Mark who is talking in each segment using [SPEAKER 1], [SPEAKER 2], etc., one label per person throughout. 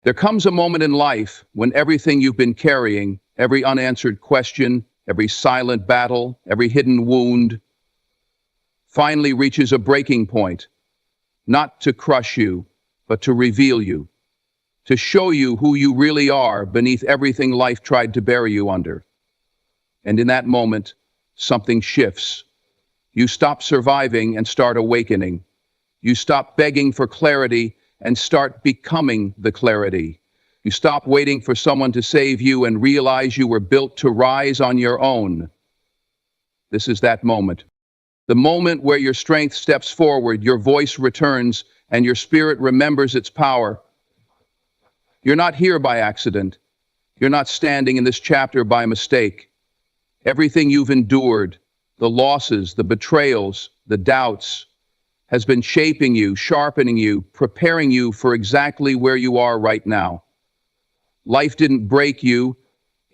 [SPEAKER 1] There comes a moment in life when everything you've been carrying, every unanswered question, every silent battle, every hidden wound, finally reaches a breaking point, not to crush you, but to reveal you, to show you who you really are beneath everything life tried to bury you under. And in that moment, something shifts. You stop surviving and start awakening. You stop begging for clarity and start becoming the clarity. You stop waiting for someone to save you and realize you were built to rise on your own. This is that moment. The moment where your strength steps forward, your voice returns, and your spirit remembers its power. You're not here by accident. You're not standing in this chapter by mistake. Everything you've endured, the losses, the betrayals, the doubts, has been shaping you, sharpening you, preparing you for exactly where you are right now. Life didn't break you,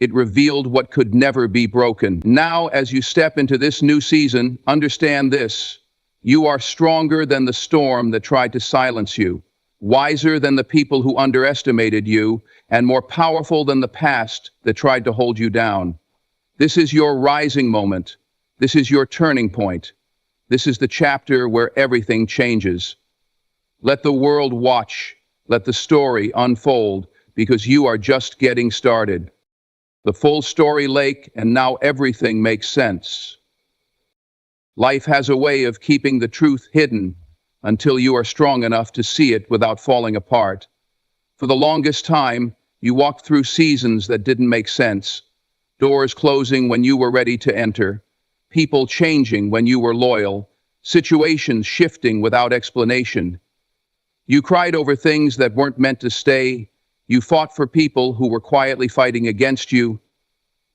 [SPEAKER 1] it revealed what could never be broken. Now, as you step into this new season, understand this: you are stronger than the storm that tried to silence you, wiser than the people who underestimated you, and more powerful than the past that tried to hold you down. This is your rising moment. This is your turning point. This is the chapter where everything changes. Let the world watch. Let the story unfold, because you are just getting started. The full story lake, and now everything makes sense. Life has a way of keeping the truth hidden until you are strong enough to see it without falling apart. For the longest time, you walked through seasons that didn't make sense. Doors closing when you were ready to enter. People changing when you were loyal, situations shifting without explanation. You cried over things that weren't meant to stay. You fought for people who were quietly fighting against you.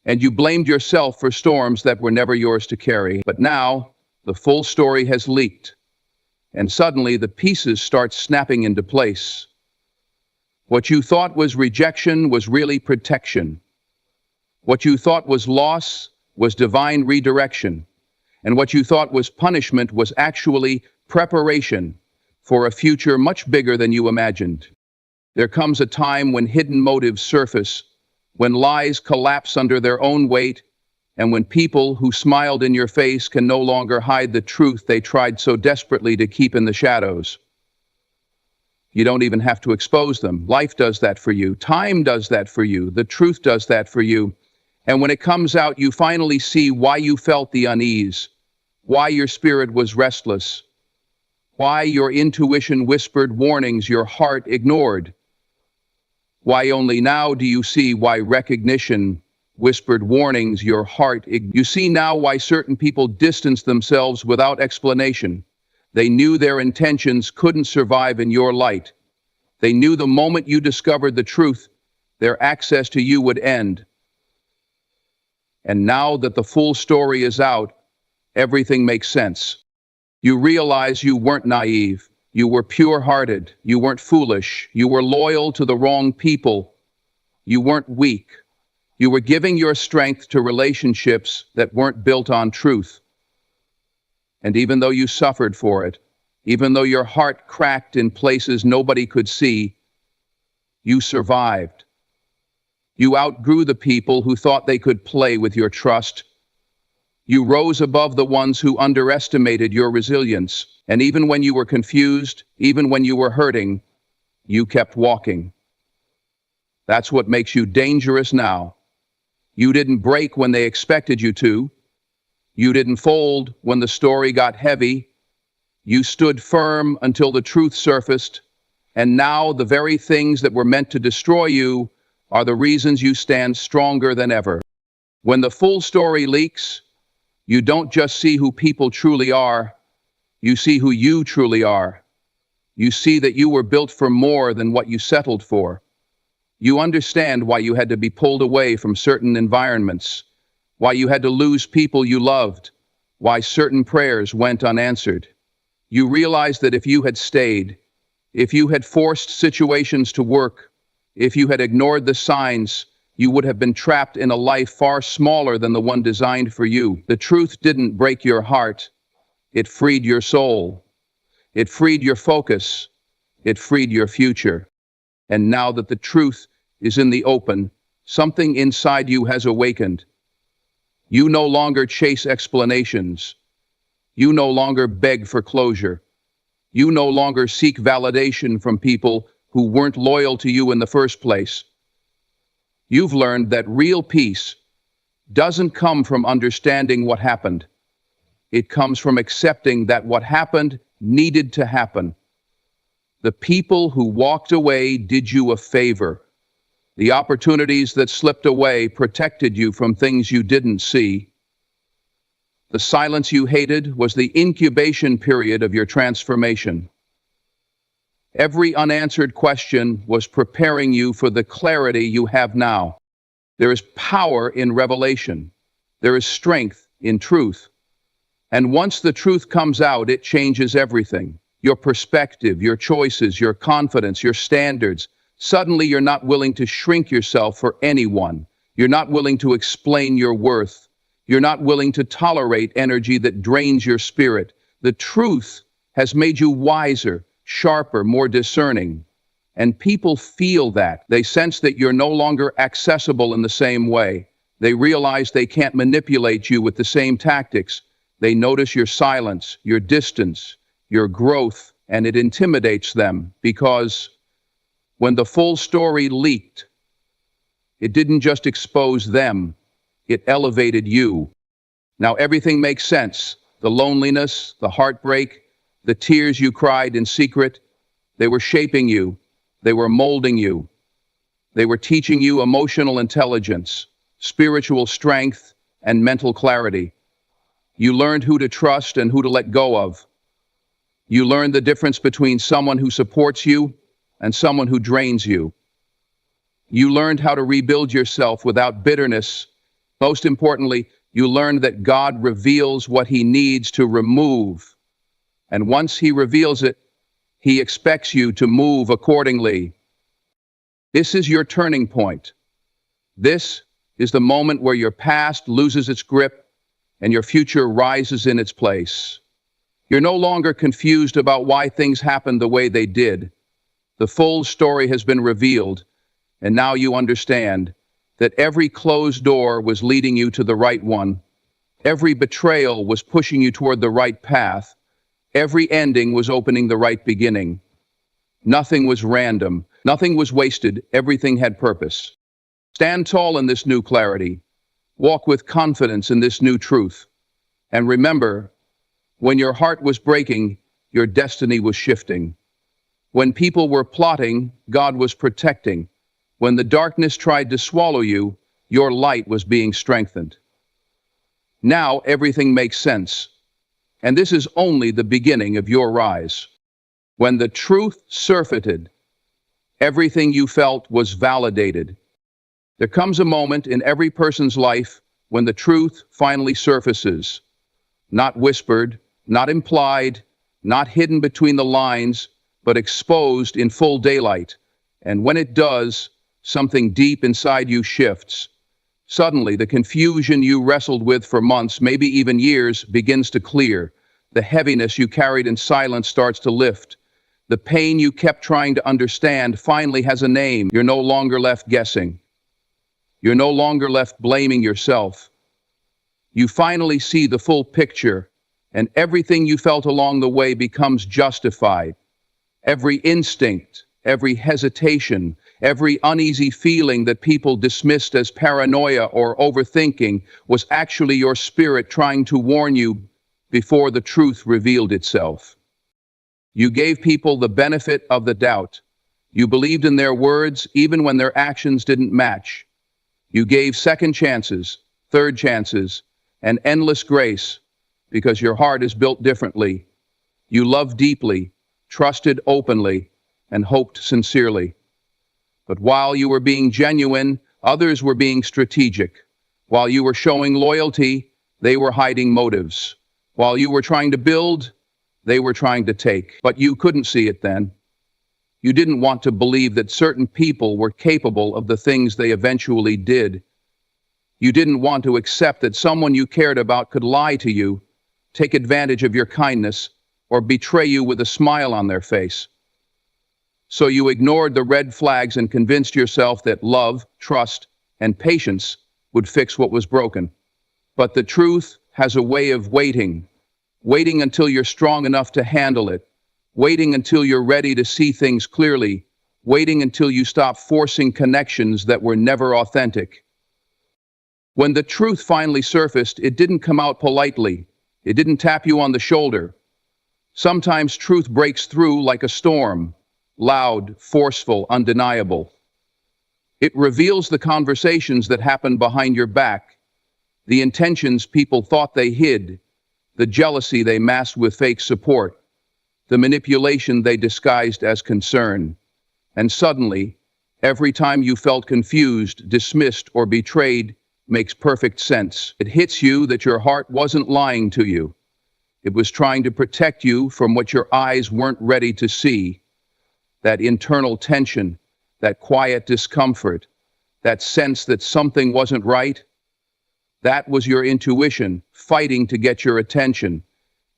[SPEAKER 1] And you blamed yourself for storms that were never yours to carry. But now, the full story has leaked. And suddenly, the pieces start snapping into place. What you thought was rejection was really protection. What you thought was loss was divine redirection, and what you thought was punishment was actually preparation for a future much bigger than you imagined. There comes a time when hidden motives surface, when lies collapse under their own weight, and when people who smiled in your face can no longer hide the truth they tried so desperately to keep in the shadows. You don't even have to expose them. Life does that for you. Time does that for you. The truth does that for you. And when it comes out, you finally see why you felt the unease, why your spirit was restless, why your intuition whispered warnings your heart ignored. Why only now do you see why recognition whispered warnings your heart ignored. You see now why certain people distanced themselves without explanation. They knew their intentions couldn't survive in your light. They knew the moment you discovered the truth, their access to you would end. And now that the full story is out, everything makes sense. You realize you weren't naive. You were pure-hearted. You weren't foolish. You were loyal to the wrong people. You weren't weak. You were giving your strength to relationships that weren't built on truth. And even though you suffered for it, even though your heart cracked in places nobody could see, you survived. You outgrew the people who thought they could play with your trust. You rose above the ones who underestimated your resilience. And even when you were confused, even when you were hurting, you kept walking. That's what makes you dangerous now. You didn't break when they expected you to. You didn't fold when the story got heavy. You stood firm until the truth surfaced. And now the very things that were meant to destroy you are the reasons you stand stronger than ever. When the full story leaks, you don't just see who people truly are, you see who you truly are. You see that you were built for more than what you settled for. You understand why you had to be pulled away from certain environments, why you had to lose people you loved, why certain prayers went unanswered. You realize that if you had stayed, if you had forced situations to work, if you had ignored the signs, you would have been trapped in a life far smaller than the one designed for you. The truth didn't break your heart. It freed your soul. It freed your focus. It freed your future. And now that the truth is in the open, something inside you has awakened. You no longer chase explanations. You no longer beg for closure. You no longer seek validation from people who weren't loyal to you in the first place. You've learned that real peace doesn't come from understanding what happened. It comes from accepting that what happened needed to happen. The people who walked away did you a favor. The opportunities that slipped away protected you from things you didn't see. The silence you hated was the incubation period of your transformation. Every unanswered question was preparing you for the clarity you have now. There is power in revelation. There is strength in truth. And once the truth comes out, it changes everything. Your perspective, your choices, your confidence, your standards. Suddenly you're not willing to shrink yourself for anyone. You're not willing to explain your worth. You're not willing to tolerate energy that drains your spirit. The truth has made you wiser, sharper, more discerning. And people feel that. They sense that you're no longer accessible in the same way. They realize they can't manipulate you with the same tactics. They notice your silence, your distance, your growth, and it intimidates them because when the full story leaked, it didn't just expose them, it elevated you. Now everything makes sense. The loneliness, the heartbreak, the tears you cried in secret, they were shaping you. They were molding you. They were teaching you emotional intelligence, spiritual strength, and mental clarity. You learned who to trust and who to let go of. You learned the difference between someone who supports you and someone who drains you. You learned how to rebuild yourself without bitterness. Most importantly, you learned that God reveals what He needs to remove. And once He reveals it, He expects you to move accordingly. This is your turning point. This is the moment where your past loses its grip and your future rises in its place. You're no longer confused about why things happened the way they did. The full story has been revealed, and now you understand that every closed door was leading you to the right one. Every betrayal was pushing you toward the right path. Every ending was opening the right beginning. Nothing was random. Nothing was wasted. Everything had purpose. Stand tall in this new clarity. Walk with confidence in this new truth. And remember, when your heart was breaking, your destiny was shifting. When people were plotting, God was protecting. When the darkness tried to swallow you, your light was being strengthened. Now everything makes sense. And this is only the beginning of your rise. When the truth surfaced, everything you felt was validated. There comes a moment in every person's life when the truth finally surfaces. Not whispered, not implied, not hidden between the lines, but exposed in full daylight. And when it does, something deep inside you shifts. Suddenly, the confusion you wrestled with for months, maybe even years, begins to clear. The heaviness you carried in silence starts to lift. The pain you kept trying to understand finally has a name. You're no longer left guessing. You're no longer left blaming yourself. You finally see the full picture, and everything you felt along the way becomes justified. Every instinct, every hesitation, every uneasy feeling that people dismissed as paranoia or overthinking was actually your spirit trying to warn you before the truth revealed itself. You gave people the benefit of the doubt. You believed in their words even when their actions didn't match. You gave second chances, third chances, and endless grace because your heart is built differently. You loved deeply, trusted openly, and hoped sincerely. But while you were being genuine, others were being strategic. While you were showing loyalty, they were hiding motives. While you were trying to build, they were trying to take. But you couldn't see it then. You didn't want to believe that certain people were capable of the things they eventually did. You didn't want to accept that someone you cared about could lie to you, take advantage of your kindness, or betray you with a smile on their face. So you ignored the red flags and convinced yourself that love, trust, and patience would fix what was broken. But the truth has a way of waiting until you're strong enough to handle it, waiting until you're ready to see things clearly, waiting until you stop forcing connections that were never authentic. When the truth finally surfaced, it didn't come out politely. It didn't tap you on the shoulder. Sometimes truth breaks through like a storm, loud, forceful, undeniable. It reveals the conversations that happen behind your back, the intentions people thought they hid, the jealousy they masked with fake support, the manipulation they disguised as concern. And suddenly, every time you felt confused, dismissed, or betrayed, makes perfect sense. It hits you that your heart wasn't lying to you. It was trying to protect you from what your eyes weren't ready to see. That internal tension, that quiet discomfort, that sense that something wasn't right, that was your intuition fighting to get your attention.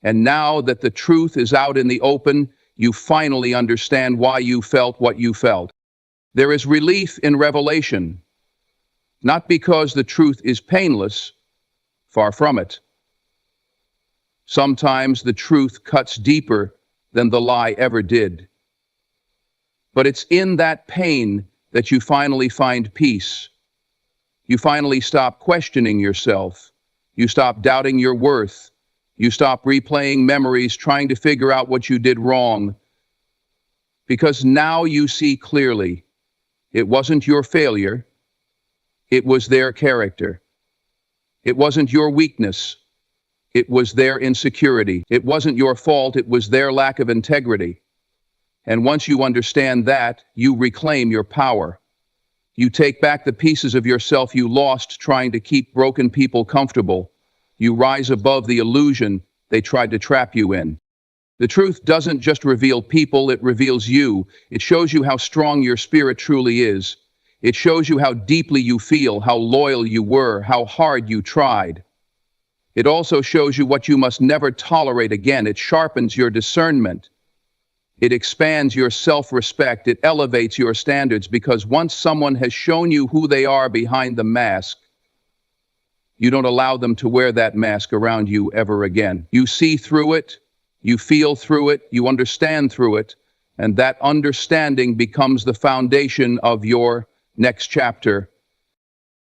[SPEAKER 1] And now that the truth is out in the open, you finally understand why you felt what you felt. There is relief in revelation, not because the truth is painless, far from it. Sometimes the truth cuts deeper than the lie ever did. But it's in that pain that you finally find peace. You finally stop questioning yourself. You stop doubting your worth. You stop replaying memories, trying to figure out what you did wrong. Because now you see clearly, it wasn't your failure. It was their character. It wasn't your weakness. It was their insecurity. It wasn't your fault. It was their lack of integrity. And once you understand that, you reclaim your power. You take back the pieces of yourself you lost trying to keep broken people comfortable. You rise above the illusion they tried to trap you in. The truth doesn't just reveal people, it reveals you. It shows you how strong your spirit truly is. It shows you how deeply you feel, how loyal you were, how hard you tried. It also shows you what you must never tolerate again. It sharpens your discernment. It expands your self-respect. It elevates your standards, because once someone has shown you who they are behind the mask, you don't allow them to wear that mask around you ever again. You see through it, you feel through it, you understand through it, and that understanding becomes the foundation of your next chapter.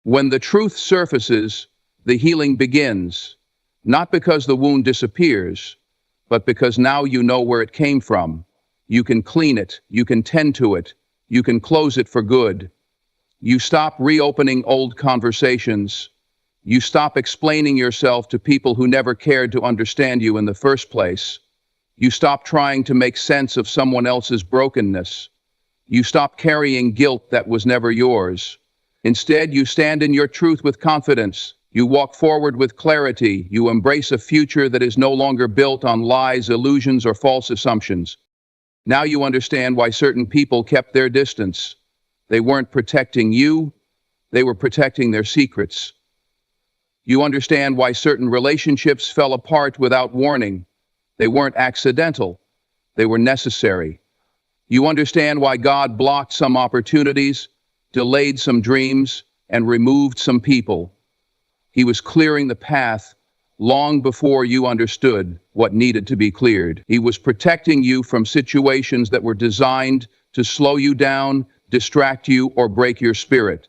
[SPEAKER 1] When the truth surfaces, the healing begins, not because the wound disappears, but because now you know where it came from. You can clean it, you can tend to it, you can close it for good. You stop reopening old conversations. You stop explaining yourself to people who never cared to understand you in the first place. You stop trying to make sense of someone else's brokenness. You stop carrying guilt that was never yours. Instead, you stand in your truth with confidence. You walk forward with clarity. You embrace a future that is no longer built on lies, illusions, or false assumptions. Now you understand why certain people kept their distance. They weren't protecting you, they were protecting their secrets. You understand why certain relationships fell apart without warning. They weren't accidental, they were necessary. You understand why God blocked some opportunities, delayed some dreams, and removed some people. He was clearing the path long before you understood what needed to be cleared. He was protecting you from situations that were designed to slow you down, distract you, or break your spirit.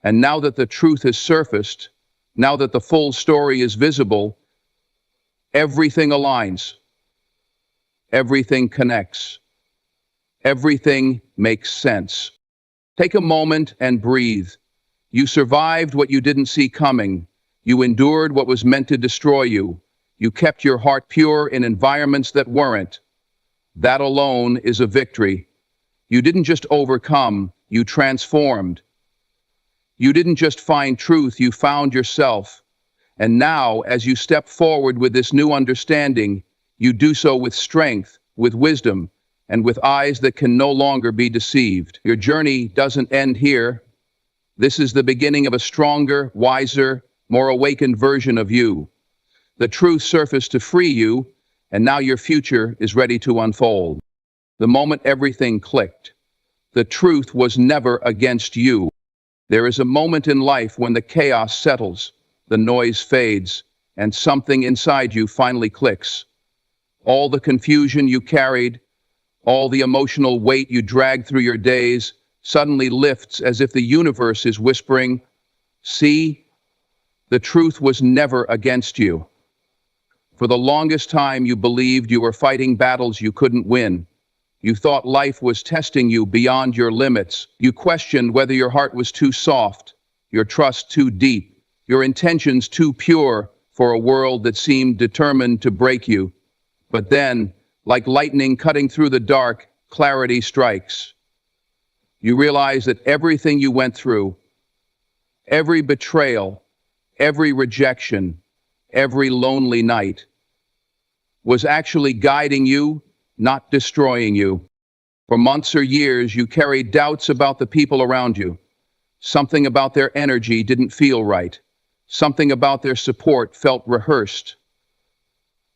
[SPEAKER 1] And now that the truth has surfaced, now that the full story is visible, everything aligns. Everything connects. Everything makes sense. Take a moment and breathe. You survived what you didn't see coming. You endured what was meant to destroy you. You kept your heart pure in environments that weren't. That alone is a victory. You didn't just overcome, you transformed. You didn't just find truth, you found yourself. And now, as you step forward with this new understanding, you do so with strength, with wisdom, and with eyes that can no longer be deceived. Your journey doesn't end here. This is the beginning of a stronger, wiser, more awakened version of you. The truth surfaced to free you, and now your future is ready to unfold. The moment everything clicked, the truth was never against you. There is a moment in life when the chaos settles, the noise fades, and something inside you finally clicks. All the confusion you carried, all the emotional weight you dragged through your days, suddenly lifts as if the universe is whispering, "See, the truth was never against you." For the longest time, you believed you were fighting battles you couldn't win. You thought life was testing you beyond your limits. You questioned whether your heart was too soft, your trust too deep, your intentions too pure for a world that seemed determined to break you. But then, like lightning cutting through the dark, clarity strikes. You realize that everything you went through, every betrayal, every rejection, every lonely night, was actually guiding you, not destroying you. For months or years, you carried doubts about the people around you. Something about their energy didn't feel right. Something about their support felt rehearsed.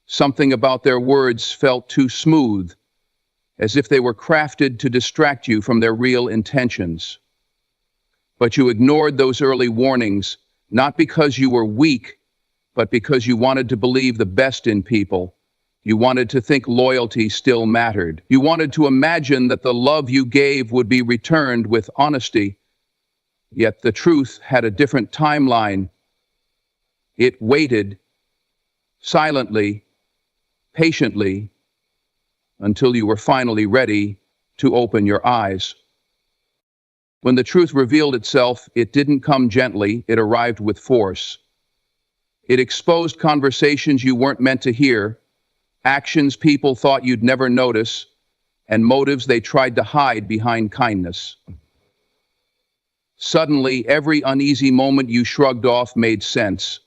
[SPEAKER 1] Something about their words felt too smooth, as if they were crafted to distract you from their real intentions. But you ignored those early warnings, not because you were weak, but because you wanted to believe the best in people. You wanted to think loyalty still mattered. You wanted to imagine that the love you gave would be returned with honesty. Yet the truth had a different timeline. It waited, silently, patiently, until you were finally ready to open your eyes. When the truth revealed itself, it didn't come gently, it arrived with force. It exposed conversations you weren't meant to hear, actions people thought you'd never notice, and motives they tried to hide behind kindness. Suddenly, every uneasy moment you shrugged off made sense.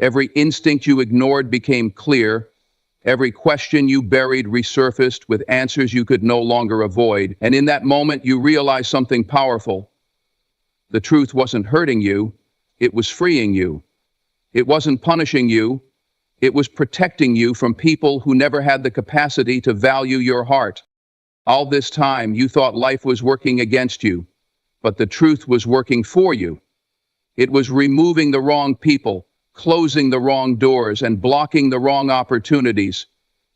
[SPEAKER 1] Every instinct you ignored became clear. Every question you buried resurfaced with answers you could no longer avoid. And in that moment, you realized something powerful. The truth wasn't hurting you, it was freeing you. It wasn't punishing you, it was protecting you from people who never had the capacity to value your heart. All this time, you thought life was working against you, but the truth was working for you. It was removing the wrong people, closing the wrong doors, and blocking the wrong opportunities.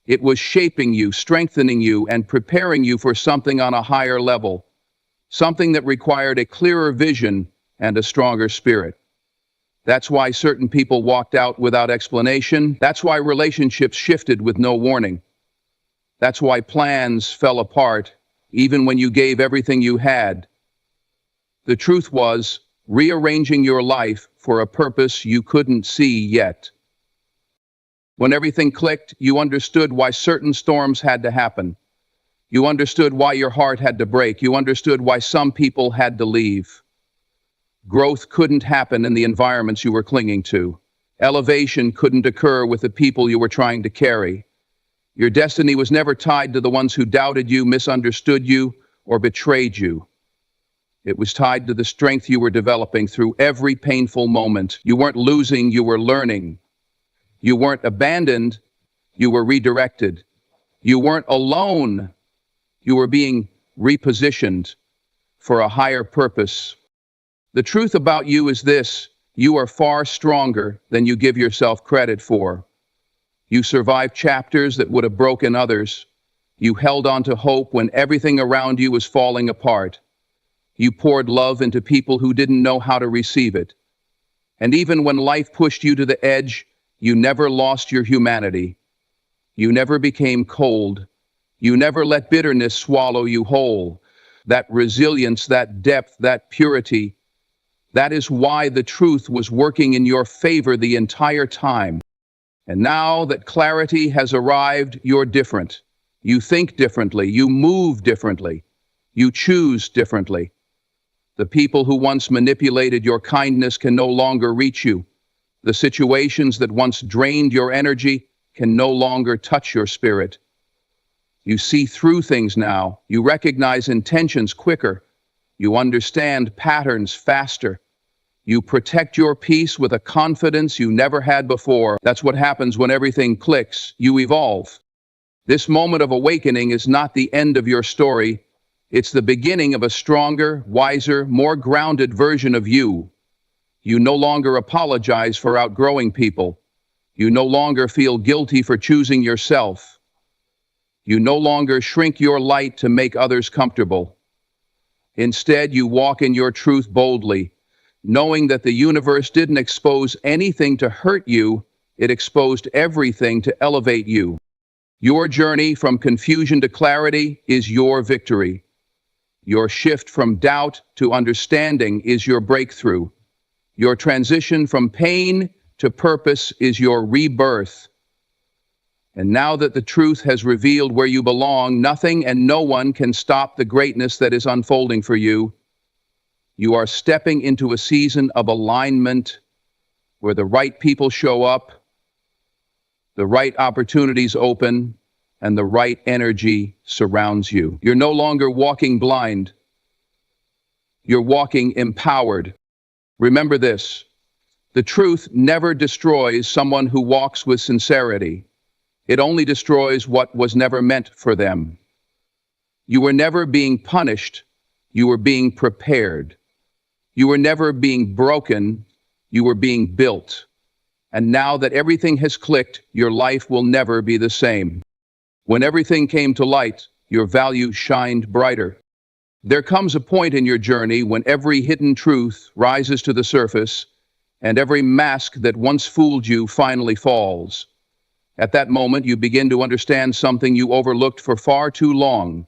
[SPEAKER 1] It was shaping you, strengthening you, and preparing you for something on a higher level, something that required a clearer vision and a stronger spirit. That's why certain people walked out without explanation. That's why relationships shifted with no warning. That's why plans fell apart, even when you gave everything you had. The truth was rearranging your life for a purpose you couldn't see yet. When everything clicked, you understood why certain storms had to happen. You understood why your heart had to break. You understood why some people had to leave. Growth couldn't happen in the environments you were clinging to. Elevation couldn't occur with the people you were trying to carry. Your destiny was never tied to the ones who doubted you, misunderstood you, or betrayed you. It was tied to the strength you were developing through every painful moment. You weren't losing, you were learning. You weren't abandoned, you were redirected. You weren't alone, you were being repositioned for a higher purpose. The truth about you is this: you are far stronger than you give yourself credit for. You survived chapters that would have broken others. You held on to hope when everything around you was falling apart. You poured love into people who didn't know how to receive it. And even when life pushed you to the edge, you never lost your humanity. You never became cold. You never let bitterness swallow you whole. That resilience, that depth, that purity, that is why the truth was working in your favor the entire time. And now that clarity has arrived, you're different. You think differently, you move differently, you choose differently. The people who once manipulated your kindness can no longer reach you. The situations that once drained your energy can no longer touch your spirit. You see through things now. You recognize intentions quicker. You understand patterns faster. You protect your peace with a confidence you never had before. That's what happens when everything clicks. You evolve. This moment of awakening is not the end of your story. It's the beginning of a stronger, wiser, more grounded version of you. You no longer apologize for outgrowing people. You no longer feel guilty for choosing yourself. You no longer shrink your light to make others comfortable. Instead, you walk in your truth boldly, knowing that the universe didn't expose anything to hurt you, it exposed everything to elevate you. Your journey from confusion to clarity is your victory. Your shift from doubt to understanding is your breakthrough. Your transition from pain to purpose is your rebirth. And now that the truth has revealed where you belong, nothing and no one can stop the greatness that is unfolding for you. You are stepping into a season of alignment where the right people show up, the right opportunities open, and the right energy surrounds you. You're no longer walking blind. You're walking empowered. Remember this: the truth never destroys someone who walks with sincerity. It only destroys what was never meant for them. You were never being punished. You were being prepared. You were never being broken. You were being built. And now that everything has clicked, your life will never be the same. When everything came to light, your value shined brighter. There comes a point in your journey when every hidden truth rises to the surface and every mask that once fooled you finally falls. At that moment, you begin to understand something you overlooked for far too long.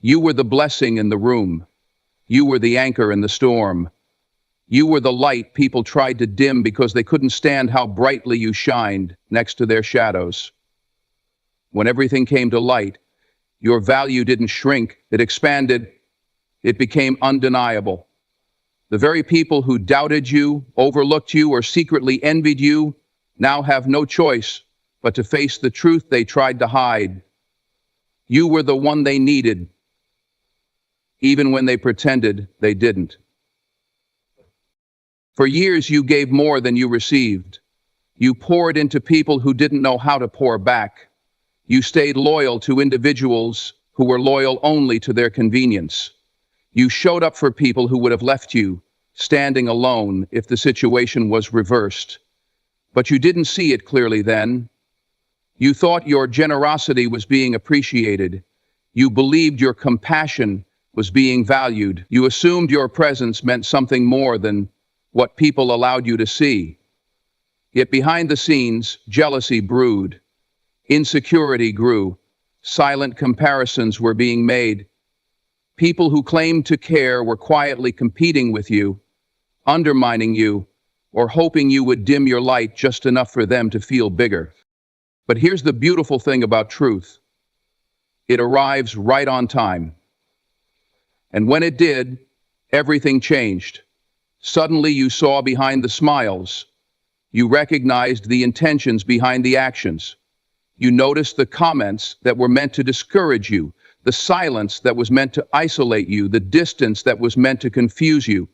[SPEAKER 1] You were the blessing in the room. You were the anchor in the storm. You were the light people tried to dim because they couldn't stand how brightly you shined next to their shadows. When everything came to light, your value didn't shrink, it expanded. It became undeniable. The very people who doubted you, overlooked you, or secretly envied you now have no choice but to face the truth they tried to hide. You were the one they needed, even when they pretended they didn't. For years, you gave more than you received. You poured into people who didn't know how to pour back. You stayed loyal to individuals who were loyal only to their convenience. You showed up for people who would have left you, standing alone, if the situation was reversed. But you didn't see it clearly then. You thought your generosity was being appreciated. You believed your compassion was being valued. You assumed your presence meant something more than what people allowed you to see. Yet behind the scenes, jealousy brewed. Insecurity grew. Silent comparisons were being made. People who claimed to care were quietly competing with you, undermining you, or hoping you would dim your light just enough for them to feel bigger. But here's the beautiful thing about truth. It arrives right on time. And when it did, everything changed. Suddenly you saw behind the smiles. You recognized the intentions behind the actions. You noticed the comments that were meant to discourage you, the silence that was meant to isolate you, the distance that was meant to confuse you.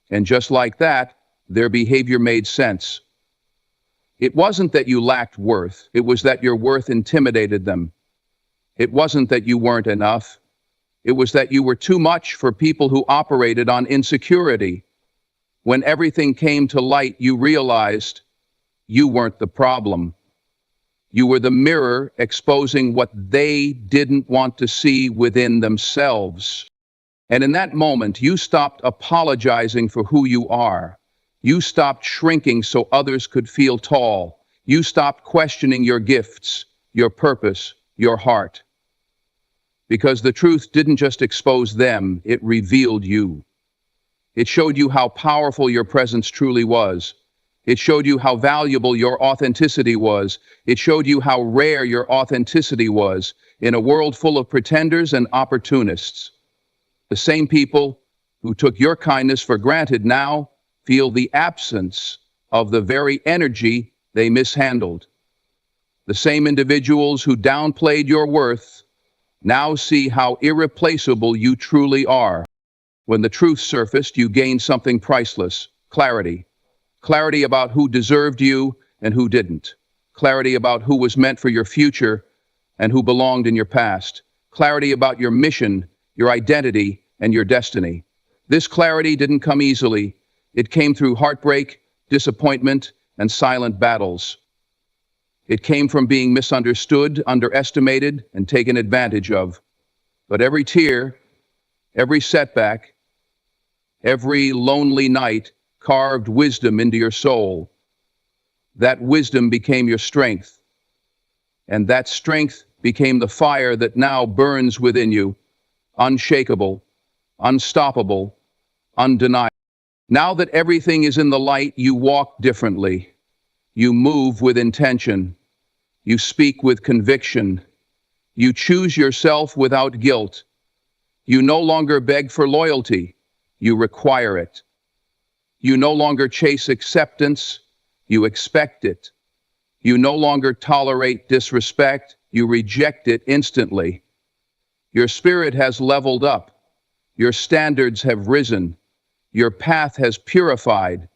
[SPEAKER 1] And just like that, their behavior made sense. It wasn't that you lacked worth, it was that your worth intimidated them. It wasn't that you weren't enough, it was that you were too much for people who operated on insecurity. When everything came to light, you realized you weren't the problem. You were the mirror exposing what they didn't want to see within themselves. And in that moment, you stopped apologizing for who you are. You stopped shrinking so others could feel tall. You stopped questioning your gifts, your purpose, your heart. Because the truth didn't just expose them, it revealed you. It showed you how powerful your presence truly was. It showed you how valuable your authenticity was. It showed you how rare your authenticity was in a world full of pretenders and opportunists. The same people who took your kindness for granted now feel the absence of the very energy they mishandled. The same individuals who downplayed your worth now see how irreplaceable you truly are. When the truth surfaced, you gained something priceless: clarity. Clarity about who deserved you and who didn't. Clarity about who was meant for your future and who belonged in your past. Clarity about your mission, your identity, and your destiny. This clarity didn't come easily. It came through heartbreak, disappointment, and silent battles. It came from being misunderstood, underestimated, and taken advantage of. But every tear, every setback, every lonely night carved wisdom into your soul. That wisdom became your strength, and that strength became the fire that now burns within you, unshakable, unstoppable, undeniable. Now that everything is in the light, you walk differently. You move with intention. You speak with conviction. You choose yourself without guilt. You no longer beg for loyalty. You require it. You no longer chase acceptance. You expect it. You no longer tolerate disrespect. You reject it instantly. Your spirit has leveled up. Your standards have risen. Your path has purified.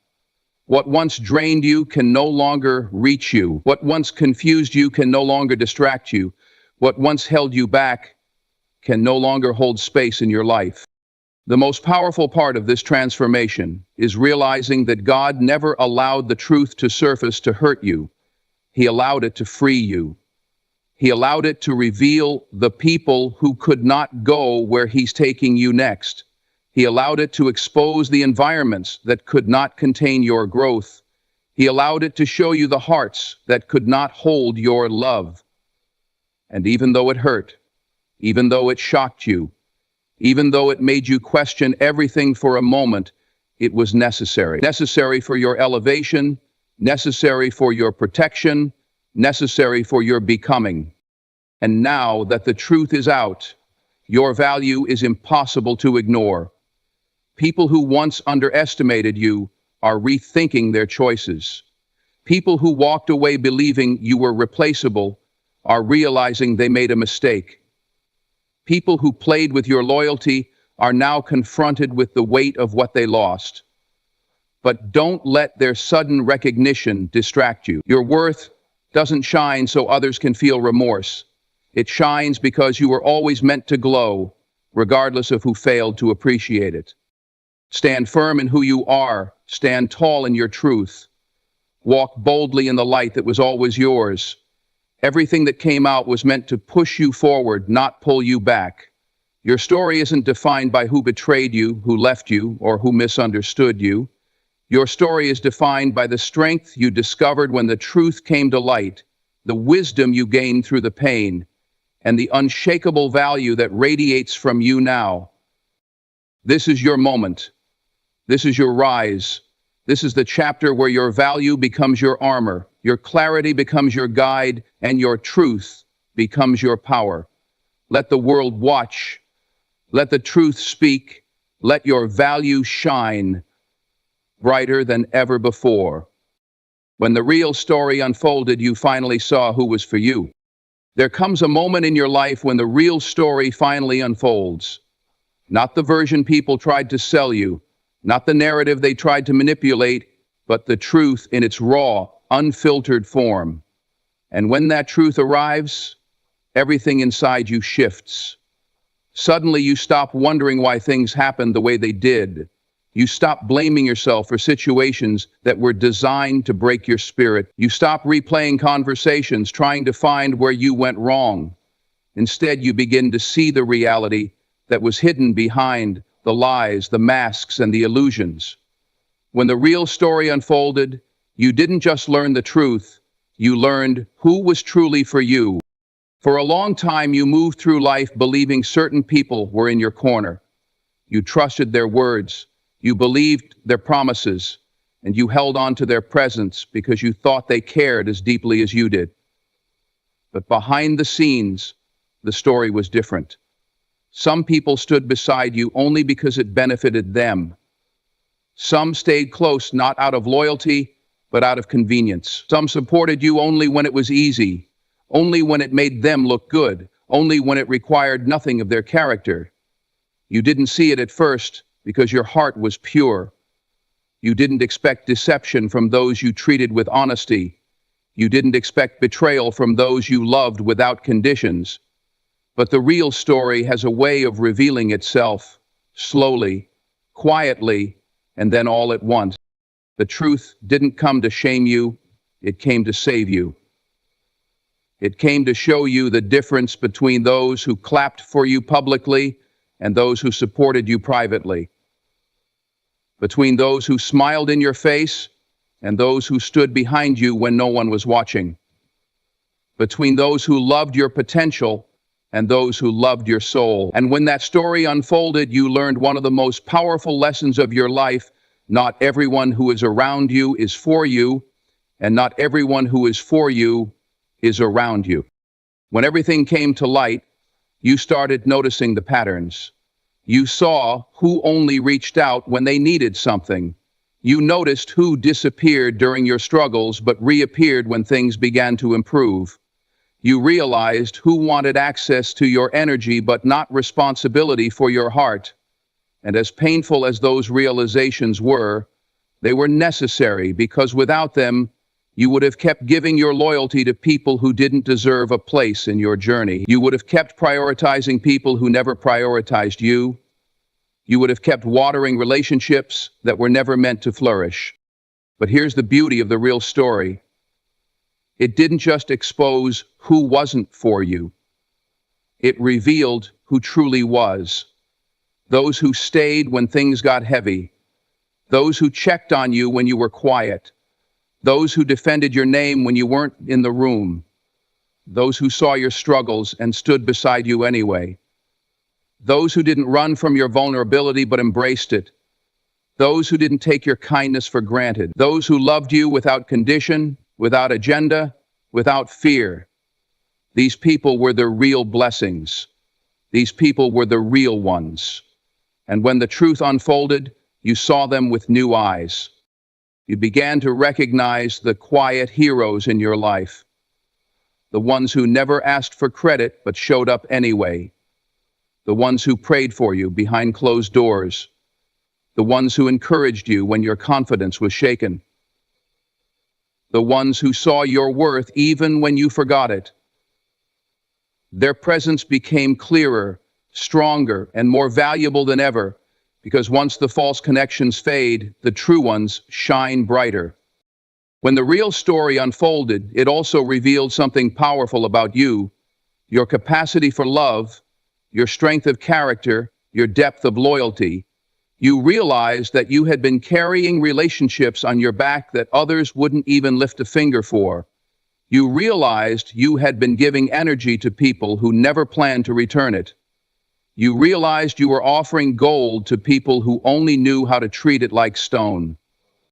[SPEAKER 1] What once drained you can no longer reach you. What once confused you can no longer distract you. What once held you back can no longer hold space in your life. The most powerful part of this transformation is realizing that God never allowed the truth to surface to hurt you. He allowed it to free you. He allowed it to reveal the people who could not go where He's taking you next. He allowed it to expose the environments that could not contain your growth. He allowed it to show you the hearts that could not hold your love. And even though it hurt, even though it shocked you, even though it made you question everything for a moment, it was necessary. Necessary for your elevation, necessary for your protection, necessary for your becoming. And now that the truth is out, your value is impossible to ignore. People who once underestimated you are rethinking their choices. People who walked away believing you were replaceable are realizing they made a mistake. People who played with your loyalty are now confronted with the weight of what they lost. But don't let their sudden recognition distract you. Your worth doesn't shine so others can feel remorse. It shines because you were always meant to glow, regardless of who failed to appreciate it. Stand firm in who you are. Stand tall in your truth. Walk boldly in the light that was always yours. Everything that came out was meant to push you forward, not pull you back. Your story isn't defined by who betrayed you, who left you, or who misunderstood you. Your story is defined by the strength you discovered when the truth came to light, the wisdom you gained through the pain, and the unshakable value that radiates from you now. This is your moment. This is your rise. This is the chapter where your value becomes your armor, your clarity becomes your guide, and your truth becomes your power. Let the world watch. Let the truth speak. Let your value shine brighter than ever before. When the real story unfolded, you finally saw who was for you. There comes a moment in your life when the real story finally unfolds. Not the version people tried to sell you, not the narrative they tried to manipulate, but the truth in its raw, unfiltered form. And when that truth arrives, everything inside you shifts. Suddenly you stop wondering why things happened the way they did. You stop blaming yourself for situations that were designed to break your spirit. You stop replaying conversations trying to find where you went wrong. Instead, you begin to see the reality that was hidden behind the lies, the masks, and the illusions. When the real story unfolded, you didn't just learn the truth, you learned who was truly for you. For a long time, you moved through life believing certain people were in your corner. You trusted their words, you believed their promises, and you held on to their presence because you thought they cared as deeply as you did. But behind the scenes, the story was different. Some people stood beside you only because it benefited them. Some stayed close not out of loyalty, but out of convenience. Some supported you only when it was easy, only when it made them look good, only when it required nothing of their character. You didn't see it at first because your heart was pure. You didn't expect deception from those you treated with honesty. You didn't expect betrayal from those you loved without conditions. But the real story has a way of revealing itself, slowly, quietly, and then all at once. The truth didn't come to shame you, it came to save you. It came to show you the difference between those who clapped for you publicly and those who supported you privately. Between those who smiled in your face and those who stood behind you when no one was watching. Between those who loved your potential and those who loved your soul. And when that story unfolded, you learned one of the most powerful lessons of your life. Not everyone who is around you is for you, and not everyone who is for you is around you. When everything came to light, you started noticing the patterns. You saw who only reached out when they needed something. You noticed who disappeared during your struggles but reappeared when things began to improve. You realized who wanted access to your energy but not responsibility for your heart. And as painful as those realizations were, they were necessary because without them, you would have kept giving your loyalty to people who didn't deserve a place in your journey. You would have kept prioritizing people who never prioritized you. You would have kept watering relationships that were never meant to flourish. But here's the beauty of the real story. It didn't just expose who wasn't for you. It revealed who truly was. Those who stayed when things got heavy. Those who checked on you when you were quiet. Those who defended your name when you weren't in the room. Those who saw your struggles and stood beside you anyway. Those who didn't run from your vulnerability but embraced it. Those who didn't take your kindness for granted. Those who loved you without condition, without agenda, without fear. These people were the real blessings. These people were the real ones. And when the truth unfolded, you saw them with new eyes. You began to recognize the quiet heroes in your life. The ones who never asked for credit but showed up anyway. The ones who prayed for you behind closed doors. The ones who encouraged you when your confidence was shaken. The ones who saw your worth even when you forgot it. Their presence became clearer, stronger, and more valuable than ever, because once the false connections fade, the true ones shine brighter. When the real story unfolded, it also revealed something powerful about you, your capacity for love, your strength of character, your depth of loyalty. You realized that you had been carrying relationships on your back that others wouldn't even lift a finger for. You realized you had been giving energy to people who never planned to return it. You realized you were offering gold to people who only knew how to treat it like stone.